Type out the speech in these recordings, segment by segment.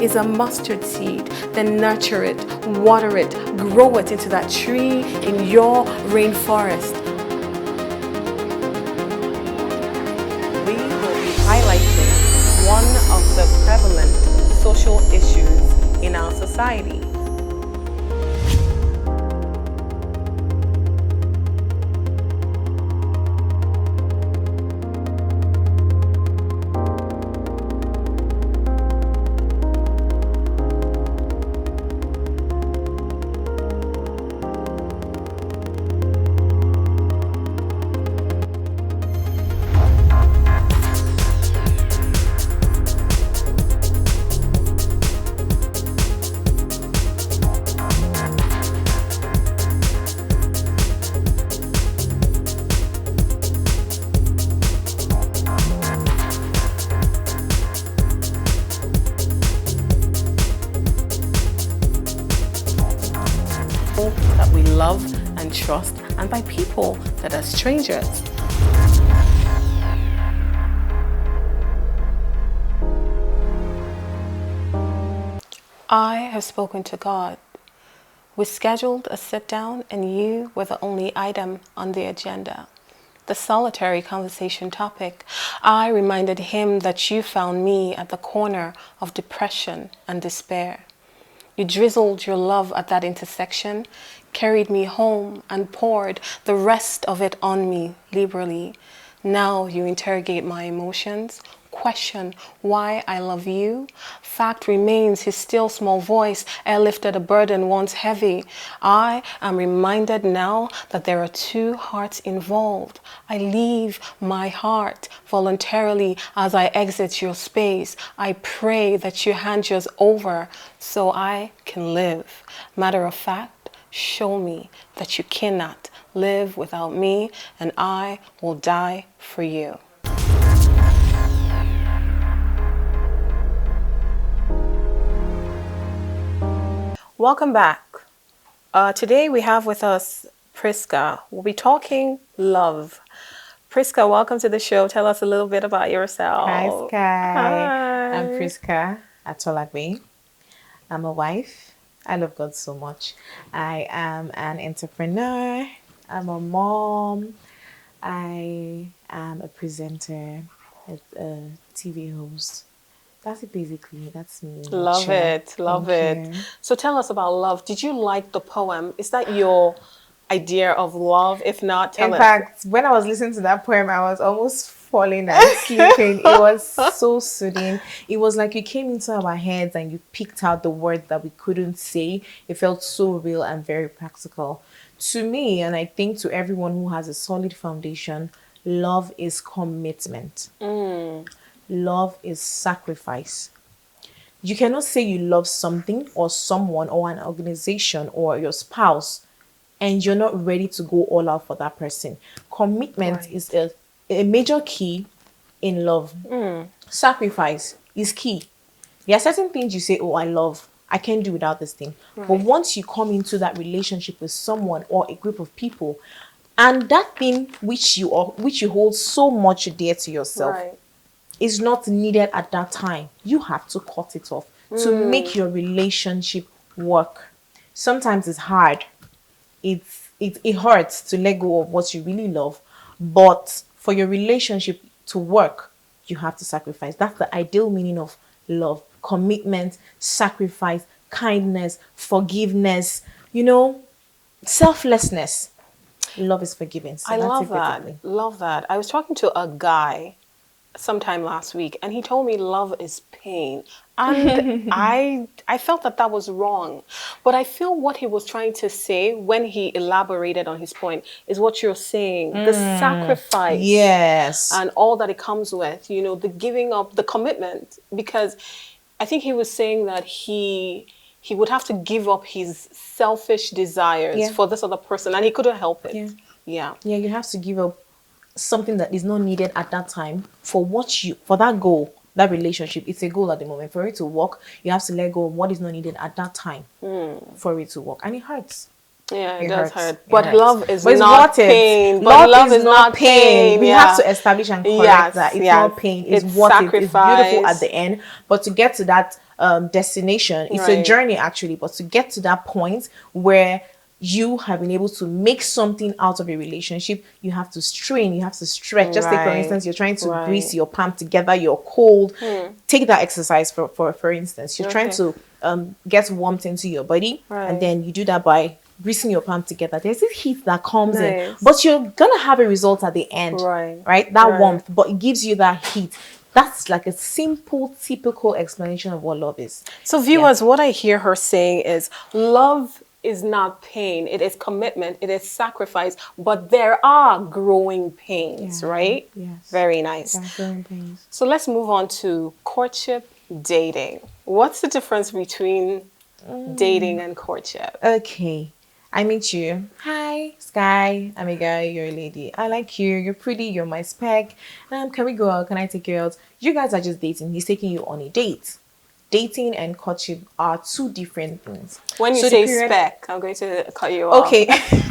is a mustard seed, then nurture it, water it, grow it into that tree in your rainforest. We will be highlighting one of the prevalent social issues in our society. That we love and trust, and by people that are strangers. I have spoken to God. We scheduled a sit down, and you were the only item on the agenda. The solitary conversation topic. I reminded him that you found me at the corner of depression and despair. You drizzled your love at that intersection, carried me home, and poured the rest of it on me liberally. Now you interrogate my emotions, question why I love you. Fact remains his still small voice airlifted a burden once heavy. I am reminded now that there are two hearts involved. I leave my heart voluntarily as I exit your space. I pray that you hand yours over so I can live. Matter of fact, show me that you cannot live without me, and I will die for you. Welcome back. Today we have with us Priska. We'll be talking love. Priska, welcome to the show. Tell us a little bit about yourself. Hi, Skye. Hi. I'm Priska Atolagbe. I'm a wife. I love God so much. I am an entrepreneur. I'm a mom. I am a presenter, a TV host. That's it basically. That's me. Love it. Love it. So tell us about love. Did you like the poem? Is that your idea of love? If not, tell us. In fact, when I was listening to that poem, I was almost falling and sleeping. It was so soothing. It was like you came into our heads and you picked out the words that we couldn't say. It felt so real and very practical. To me, and I think to everyone who has a solid foundation, love is commitment. Love is sacrifice. You cannot say you love something or someone or an organization or your spouse and you're not ready to go all out for that person. Commitment is a major key in love. Sacrifice is key. There are certain things you say, oh, I love. I can't do without this thing. But once you come into that relationship with someone or a group of people, and that thing which you hold so much dear to yourself is not needed at that time, you have to cut it off to make your relationship work. Sometimes it's hard. It hurts to let go of what you really love, but for your relationship to work, you have to sacrifice. That's the ideal meaning of love. Commitment, sacrifice, kindness, forgiveness, selflessness. Love is forgiving. So I love that. Love that. I was talking to a guy sometime last week, and he told me love is pain. And I felt that was wrong. But I feel what he was trying to say when he elaborated on his point is what you're saying. The sacrifice. Yes. And all that it comes with, the giving up, the commitment. Because I think he was saying that he would have to give up his selfish desires for this other person, and he couldn't help it. Yeah, you have to give up something that is not needed at that time for that goal, that relationship. It's a goal at the moment. For it to work, you have to let go of what is not needed at that time for it to work. And it hurts. Yeah, it It does hurts. hurt. It But hurts. love is But it's not worth it. pain. But love is not pain. We have Yeah. to establish and correct that Yes, it's yes. not pain. It's It's worth it. It's beautiful at sacrifice. the end. But to get to that destination, it's a Right. journey actually. But to get to that point where you have been able to make something out of a relationship, you have to strain, you have to stretch. Just take, for Right. instance, you're trying to Right. grease your palm together, you're cold. Take that exercise for instance. You're trying Okay. to get warmth into your body, Right. and then you do that by greasing your palm together. There's this heat that comes in, Nice. but you're gonna have a result at the end, Right. That Right. warmth, but it gives you that heat. That's like a simple, typical explanation of what love is. So viewers, what I hear her saying is love is not pain. It is commitment. It is sacrifice. But there are growing pains, Yeah. right? Yes. Very nice. That growing pains. So let's move on to courtship, dating. What's the difference between dating and courtship? Okay. I meet you. Hi, Skye. I'm a guy. You're a lady. I like you. You're pretty. You're my spec. Can we go out? Can I take you out? You guys are just dating. He's taking you on a date. Dating and courtship are two different things. When you So the say period- spec, I'm going to cut you off. Okay.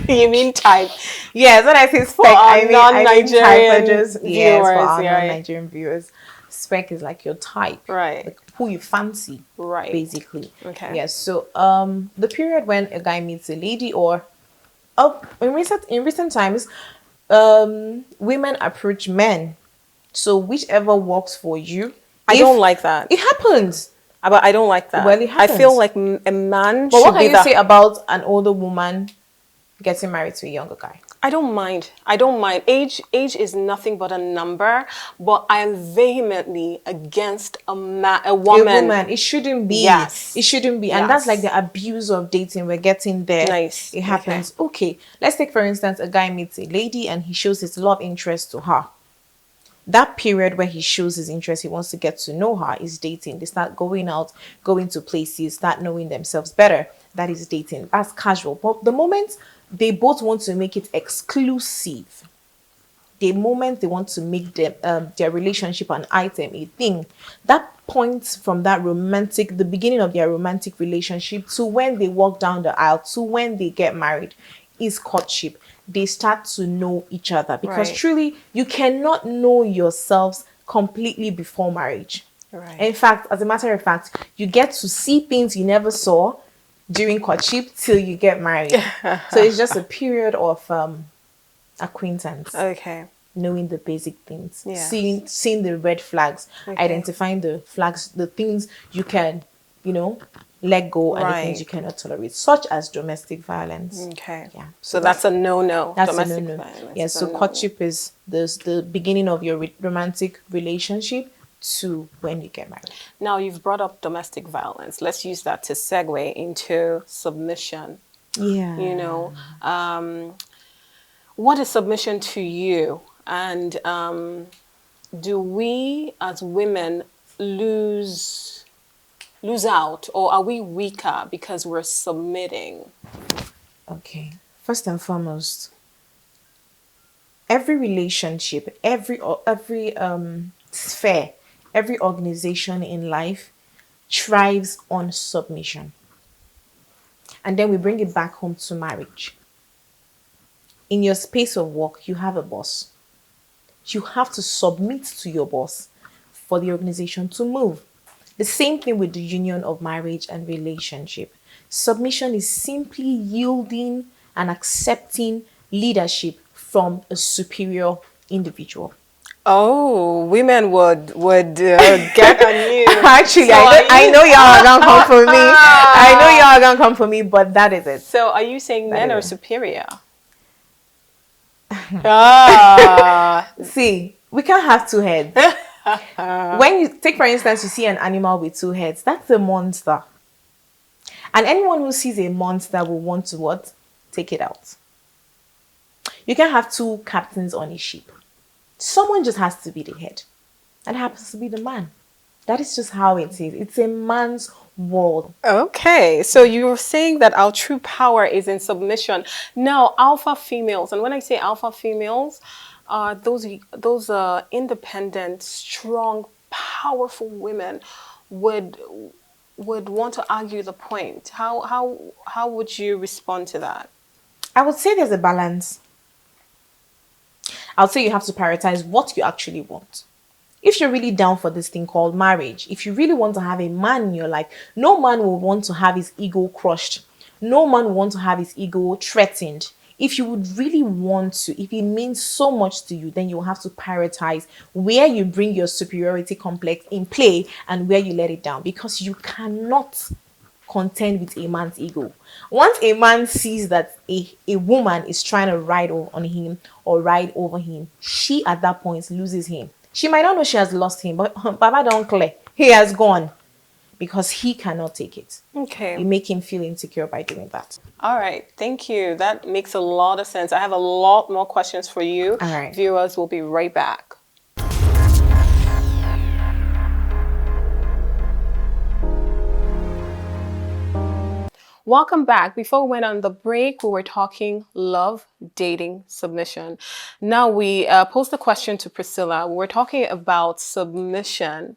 You mean type. Yes, when I say spec, For our I mean non-Nigerian type. Yes, for viewers, our yeah. non-Nigerian viewers. Spec is like your type. Right. Like who you fancy. Right. Basically. Okay. Yes. So the period when a guy meets a lady, or in recent times, women approach men. So whichever works for you. I don't like that. It happens. But I don't like that. Well, it I feel happens. like a man But should what can be you say about an older woman getting married to a younger guy? I don't mind. I don't mind. Age is nothing but a number. But I am vehemently against a woman. A woman, it shouldn't be. Yes. It shouldn't be. And that's like the abuse of dating. We're getting there. Nice. It happens. Okay. Let's take, for instance, a guy meets a lady and he shows his love interest to her. That period where he shows his interest, he wants to get to know her, is dating. They start going out, going to places, start knowing themselves better. That is dating. That's casual. But the moment they both want to make it exclusive, the moment they want to make them their relationship an item, a thing, that points from the beginning of their romantic relationship to when they walk down the aisle, to when they get married, is courtship. They start to know each other, because Right. truly you cannot know yourselves completely before marriage. Right. In fact, as a matter of fact, you get to see things you never saw during courtship till you get married. So it's just a period of acquaintance, Okay. knowing the basic things, Yes. seeing the red flags, Okay. identifying the flags, the things you can, let go, and the things Right. you cannot tolerate, such as domestic violence. Okay. Yeah. So that's a no-no. That's Domestic a no-no. violence Yeah, is a so no-no. courtship is the beginning of your romantic relationship to when you get married. Now you've brought up domestic violence. Let's use that to segue into submission. Yeah. What is submission to you? And do we as women lose out, or are we weaker because we're submitting? Okay. First and foremost, every relationship, every sphere, every organization in life thrives on submission. And then we bring it back home to marriage. In your space of work, you have a boss. You have to submit to your boss for the organization to move. The same thing with the union of marriage and relationship. Submission is simply yielding and accepting leadership from a superior individual. Oh, women would get on you. Actually, So I know y'all are gonna come for me. I know y'all are gonna come for me, but that is it. So are you saying men are is it. superior? Ah, See, we can't have two heads. When you take, for instance, you see an animal with two heads, that's a monster. And anyone who sees a monster will want to what? Take it out. You can't have two captains on a ship. Someone just has to be the head. And happens to be the man. That is just how it is. It's a man's world. okay. So you were saying that our true power is in submission. Now, alpha females, and when I say alpha females, those independent, strong, powerful women would want to argue the point. How would you respond to that? I would say there's a balance. I would say you have to prioritize what you actually want. If you're really down for this thing called marriage, if you really want to have a man in your life, no man will want to have his ego crushed. No man will want to have his ego threatened. If you would really want to, if it means so much to you, then you'll have to prioritize where you bring your superiority complex in play and where you let it down, because you cannot contend with a man's ego. Once a man sees that a woman is trying to ride on him or ride over him, she at that point loses him. She might not know she has lost him, but Baba don't clear. He has gone because he cannot take it. Okay. You make him feel insecure by doing that. All right. Thank you. That makes a lot of sense. I have a lot more questions for you. All right. Viewers, will be right back. Welcome back. Before we went on the break, we were talking love, dating, submission. Now we posed a question to Priscilla. We're talking about submission.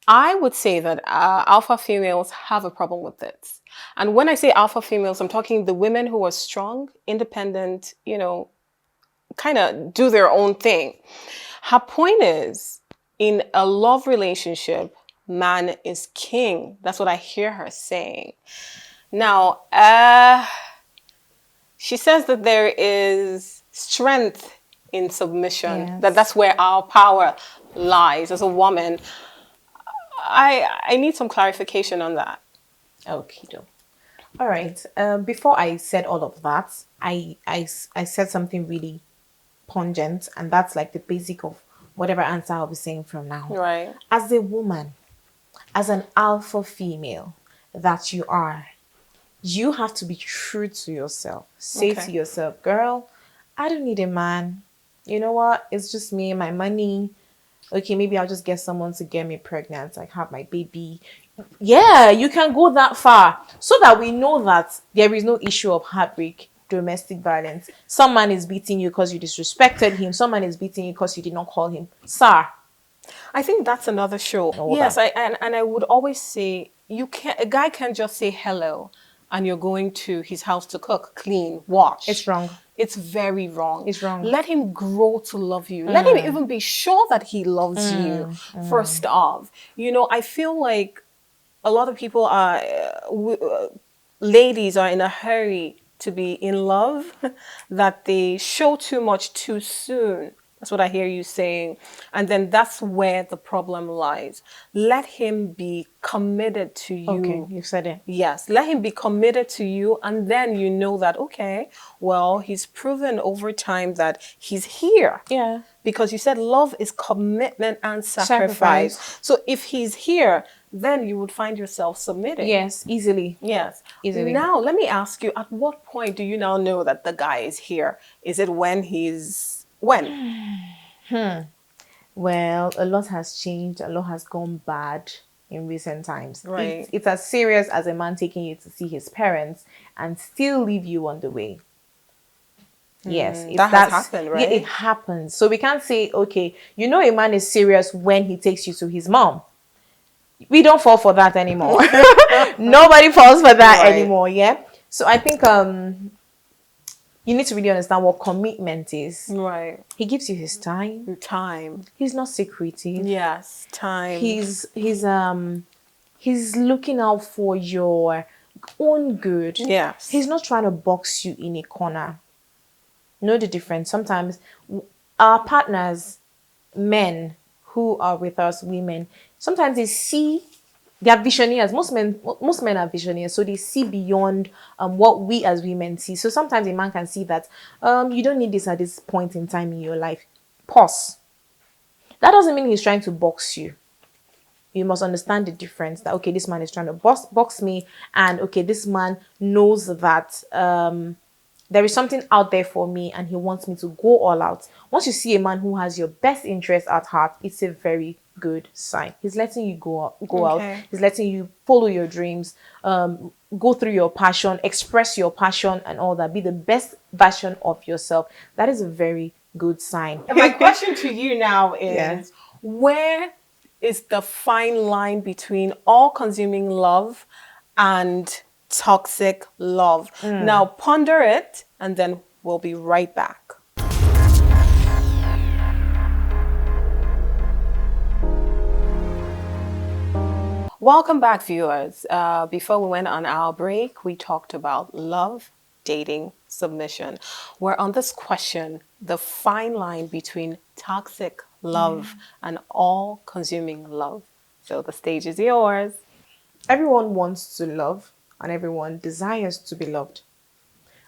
I would say that alpha females have a problem with this. And when I say alpha females, I'm talking the women who are strong, independent, kind of do their own thing. Her point is, in a love relationship, man is king. That's what I hear her saying. Now, she says that there is strength in submission, Yes. that's where our power lies as a woman. I need some clarification on that. Okay, though. All right. Before I said all of that, I said something really pungent, and that's like the basic of whatever answer I'll be saying from now. Right. As a woman, as an alpha female that you are, you have to be true to yourself. Say Okay. to yourself, girl, I don't need a man. You know what? It's just me and my money. Okay, maybe I'll just get someone to get me pregnant, like have my baby. Yeah, you can go that far so that we know that there is no issue of heartbreak, domestic violence. Some man is beating you because you disrespected him. Some man is beating you because you did not call him sir. I think that's another show. All Yes, that. and I would always say a guy can't just say hello and you're going to his house to cook, clean, wash. It's wrong. It's very wrong. It's wrong. Let him grow to love you. Let him even be sure that he loves you first off. I feel like a lot of people are, ladies are in a hurry to be in love, that they show too much too soon. That's what I hear you saying. And then that's where the problem lies. Let him be committed to you. Okay, you said it. Yes, let him be committed to you, and then you know that, okay, well, he's proven over time that he's here. Yeah. Because you said love is commitment and Sacrifice. sacrifice. So if he's here, then you would find yourself submitting. Yes, easily. Yes. Easily. Now, let me ask you, at what point do you now know that the guy is here? Is it when? Well, a lot has changed. A lot has gone bad in recent times. Right. It's as serious as a man taking you to see his parents and still leave you on the way. Yes. That has happened, right? Yeah, it happens. So we can't say, okay, a man is serious when he takes you to his mom. We don't fall for that anymore. Nobody falls for that Right. anymore, yeah? So I think you need to really understand what commitment is. Right. He gives you his time. Time. He's not secretive. Yes, time. He's looking out for your own good. Yes. He's not trying to box you in a corner. Know the difference. Sometimes our partners, men who are with us, women, sometimes they are visionaries. Most men are visionaries, so they see beyond what we as women see. So sometimes a man can see that you don't need this at this point in time in your life. Pause. That doesn't mean he's trying to box you. You must understand the difference that, okay, this man is trying to box me, and okay, this man knows that there is something out there for me and he wants me to go all out. Once you see a man who has your best interest at heart, it's a very good sign. He's letting you go out. He's letting you follow your dreams, go through your passion, express your passion and all that. Be the best version of yourself. That is a very good sign. My question to you now is, Yeah. where is the fine line between all-consuming love and toxic love? Now, ponder it and then we'll be right back. Welcome back, viewers. Before we went on our break, we talked about love, dating, submission. We're on this question, the fine line between toxic love and all-consuming love. So the stage is yours. Everyone wants to love and everyone desires to be loved.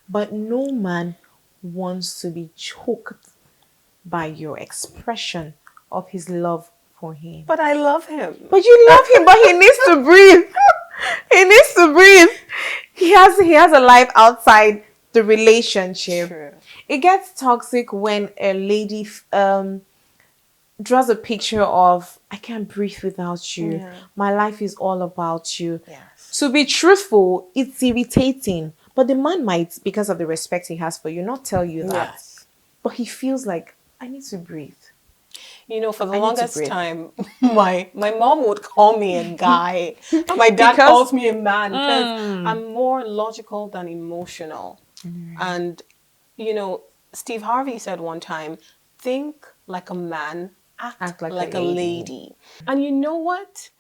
But no man wants to be choked by your expression of his love for him. But I love him. But you love him, but he needs to breathe. He needs to breathe. He has a life outside the relationship. True. It gets toxic when a lady draws a picture of, I can't breathe without you. Yeah. My life is all about you. Yes. To be truthful, it's irritating. But the man might, because of the respect he has for you, not tell you that. Yes. But he feels like, I need to breathe. You know, for the I need to longest breathe. time, my mom would call me a guy, and my dad Because- calls me a man because I'm more logical than emotional. And, you know, Steve Harvey said one time, think like a man, act like a lady. And you know what?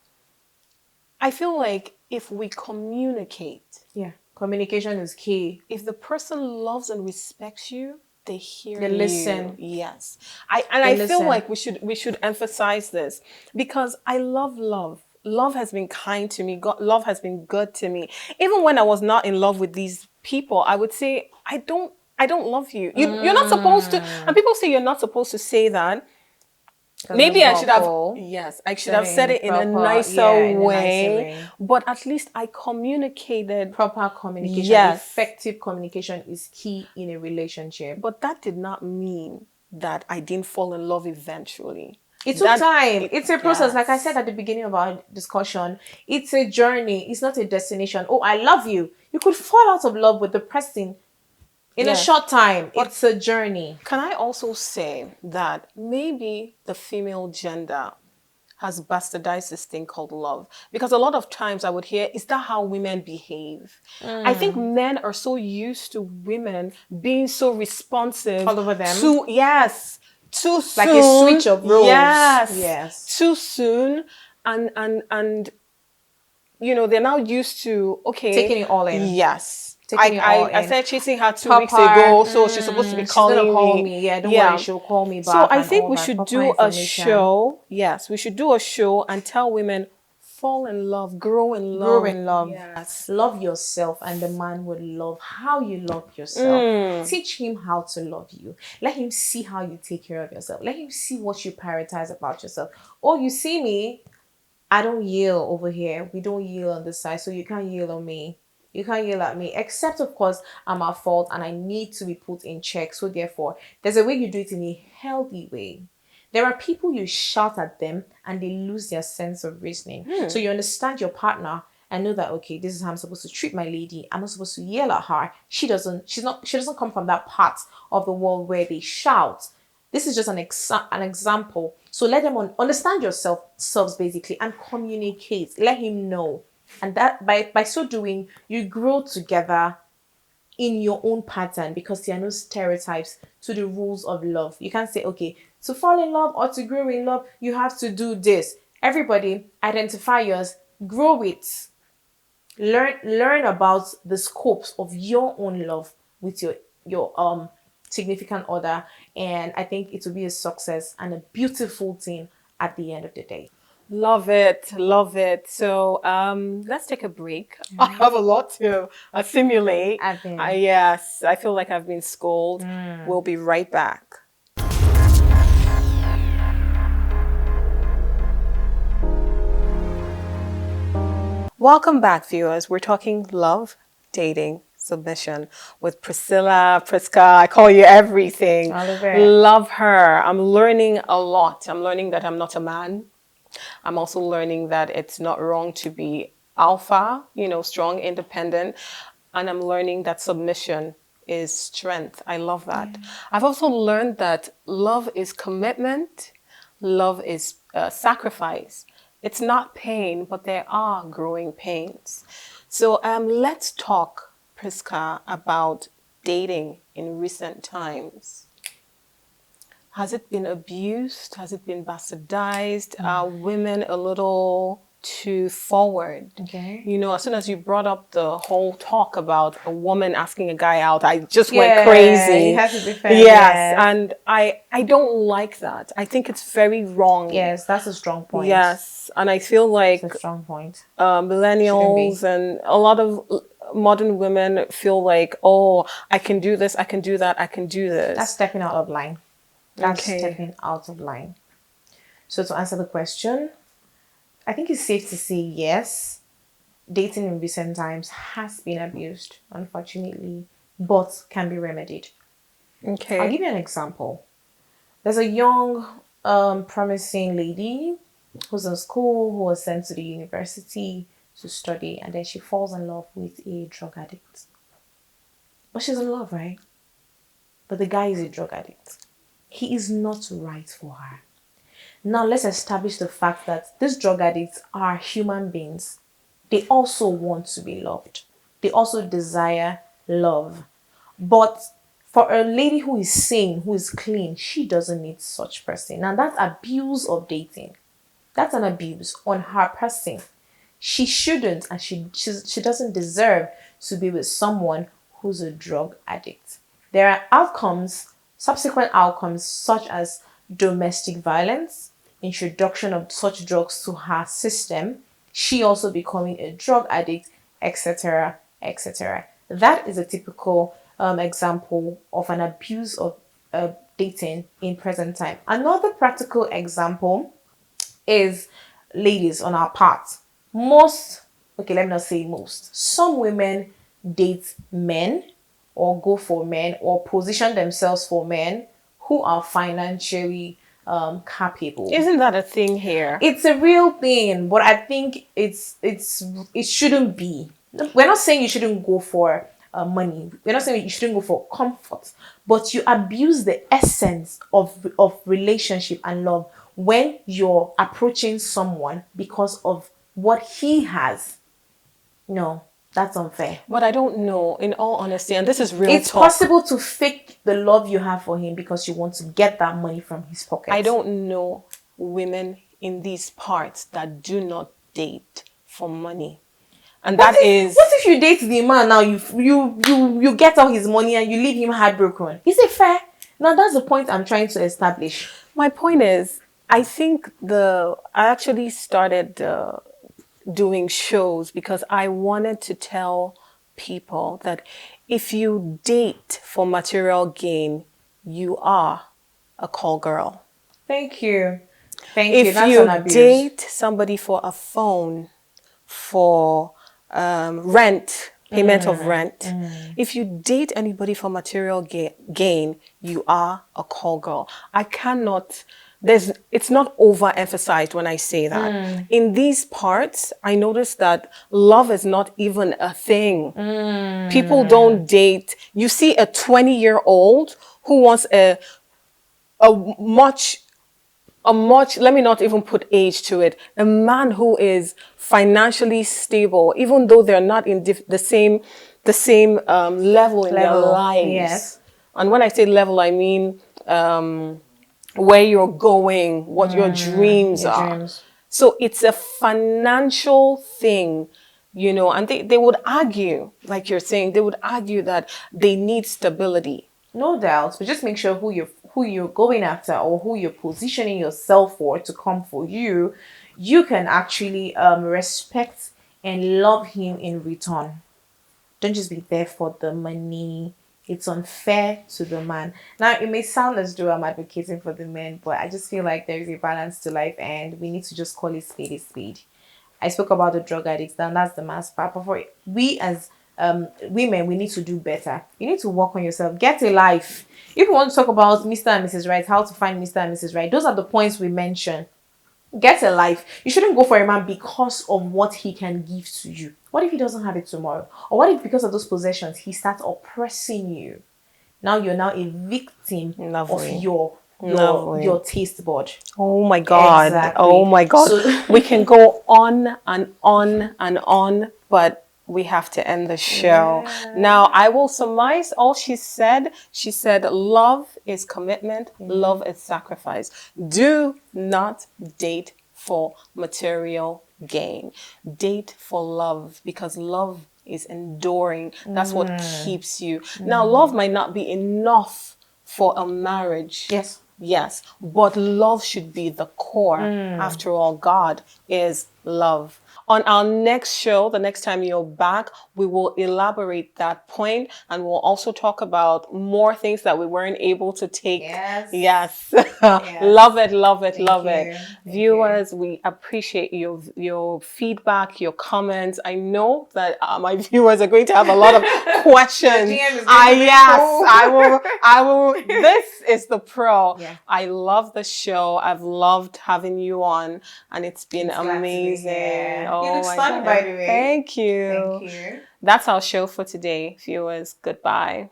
I feel like if we communicate, Yeah. Communication is key. if the person loves and respects you, they hear They you. listen. Yes. They I feel listen. like we should emphasize this because I love love. Love has been kind to me. Love has been good to me. Even when I was not in love with these people, I would say I don't love you. You're not supposed to. And people say you're not supposed to say that. Maybe I should have, yes, I should have said it in a nicer way, but at least I communicated. Proper communication, Yes. effective communication is key in a relationship. But that did not mean that I didn't fall in love eventually. It took That- time. It's a process. yes. Like I said at the beginning of our discussion, it's a journey. It's not a destination. Oh, I love you. You could fall out of love with the person in a Yes. short time. It's a journey. Can I also say that maybe the female gender has bastardized this thing called love? Because a lot of times I would hear, is that how women behave? I think men are so used to women being so responsive. All over them? Too soon. Like a switch of roles. Yes. Too soon. And you know, they're now used to, okay. Taking it all in. Yes. Taking it all I in. started chasing her 2 Papa, weeks ago, so she's supposed to be she's calling gonna call me. me. Yeah, don't worry, she'll call me back. So I and think all we that. should Proper do a information. show. Yes, we should do a show and tell women, fall in love, grow in love. Grow in love. Yes. Love yourself, and the man will love how you love yourself. Teach him how to love you. Let him see how you take care of yourself. Let him see what you prioritize about yourself. Oh, you see me, I don't yield over here. We don't yield on this side, so you can't yield on me. You can't yell at me, except of course I'm at fault and I need to be put in check. So therefore, there's a way you do it in a healthy way. There are people you shout at them and they lose their sense of reasoning. So you understand your partner and know that, okay, this is how I'm supposed to treat my lady. I'm not supposed to yell at her. She doesn't come from that part of the world where they shout. This is just an example. So let them understand yourselves basically and communicate. Let him know. And that by so doing, you grow together in your own pattern because there are no stereotypes to the rules of love. You can't say, okay, to fall in love or to grow in love, you have to do this. Everybody identify yours, grow it. Learn about the scopes of your own love with your significant other. And I think it will be a success and a beautiful thing at the end of the day. Love it. Love it. So let's take a break. I have a lot to assimilate. Yes, I feel like I've been scolded. We'll be right back. Welcome back, viewers. We're talking love, dating, submission with Priska. I call you everything. Love her. I'm learning a lot. I'm learning that I'm not a man. I'm also learning that it's not wrong to be alpha, strong, independent. And I'm learning that submission is strength. I love that. I've also learned that love is commitment. Love is sacrifice. It's not pain, but there are growing pains. So let's talk, Priska, about dating in recent times? Has it been abused? Has it been bastardized? Are women a little too forward? Okay. You know, as soon as you brought up the whole talk about a woman asking a guy out, I just went Yeah, crazy. it has to be fair. Yes, Yes. and I don't like that. I think it's very wrong. Yes, that's a strong point. Yes, and I feel like It's a strong point. millennials and a lot of modern women feel like, oh, I can do this, I can do that, I can do this. That's stepping out of line. That's Okay. stepping out of line. So to answer the question, I think it's safe to say yes, dating in recent times has been abused, unfortunately, but can be remedied. Okay. I'll give you an example. There's a young, promising lady who's in school, who was sent to the university to study, and then she falls in love with a drug addict. But she's in love, right? But the guy is a drug addict. He is not right for her. Now let's establish the fact that these drug addicts are human beings. They also want to be loved. They also desire love. But for a lady who is sane, who is clean, she doesn't need such person. Now that's abuse of dating. That's an abuse on her person. She shouldn't, and she doesn't deserve to be with someone who's a drug addict. There are outcomes, subsequent outcomes, such as domestic violence, introduction of such drugs to her system, she also becoming a drug addict, etc., etc. That is a typical example of an abuse of dating in present time. Another practical example is ladies on our part. Let me not say most. Some women date men or go for men or position themselves for men who are financially capable. Isn't that a thing here? It's a real thing, but I think it shouldn't be. We're not saying you shouldn't go for money. We're not saying you shouldn't go for comfort, but you abuse the essence of relationship and love when you're approaching someone because of what he has. No, that's unfair. But I don't know, in all honesty, and this is real It's talk. possible to fake the love you have for him because you want to get that money from his pocket. I don't know women in these parts that do not date for money. And What if you date the man now, you get all his money and you leave him heartbroken? Is it fair? Now that's the point I'm trying to establish. My point is, I think I actually started doing shows because I wanted to tell people that if you date for material gain, you are a call girl. Thank you. Thank you. If That's you an abuse. date somebody for a phone, for rent, payment of rent, if you date anybody for material gain, you are a call girl. I cannot... it's not overemphasized when I say that. In these parts, I noticed that love is not even a thing. People don't date. You see a 20-year-old who wants a much, let me not even put age to it, a man who is financially stable, even though they're not in the same level in their lives. Yes. And when I say level, I mean where you're going, what your dreams are. So it's a financial thing, you know, and they would argue, like you're saying, they would argue that they need stability. No doubt, but just make sure who you're going after or who you're positioning yourself for to come for you, you can actually respect and love him in return. Don't just be there for the money. It's unfair to the man. Now, it may sound as though I'm advocating for the men, but I just feel like there is a balance to life and we need to just call it spade a spade. I spoke about the drug addicts, and that's the man's part. But for we as women, we need to do better. You need to work on yourself. Get a life. If you want to talk about Mr. and Mrs. Right, how to find Mr. and Mrs. Right, those are the points we mentioned. Get a life. You shouldn't go for a man because of what he can give to you. What if he doesn't have it tomorrow? Or what if because of those possessions, he starts oppressing you? Now you're now a victim of your taste bud. Oh my God. Oh my God. So we can go on and on and on, but we have to end the show. Now, I will surmise all she said. She said, love is commitment. Love is sacrifice. Do not date for material gain. Date for love, because love is enduring. That's what keeps you. Now, love might not be enough for a marriage. Yes. Yes, but love should be the core. After all, God is love. On our next show, the next time you're back, we will elaborate that point, and we'll also talk about more things that we weren't able to take. Yes. Yes. Yes. Love it, love it, Thank love you. it. Thank Viewers, we appreciate your feedback, your comments. I know that my viewers are going to have a lot of questions. DM is going to be Yes, full. I will. This is the pro. Yeah. I love the show. I've loved having you on, and it's been Glad to be amazing. here. Oh, You look my stunning, God. by the way. Thank you. Thank you. That's our show for today, viewers. Goodbye.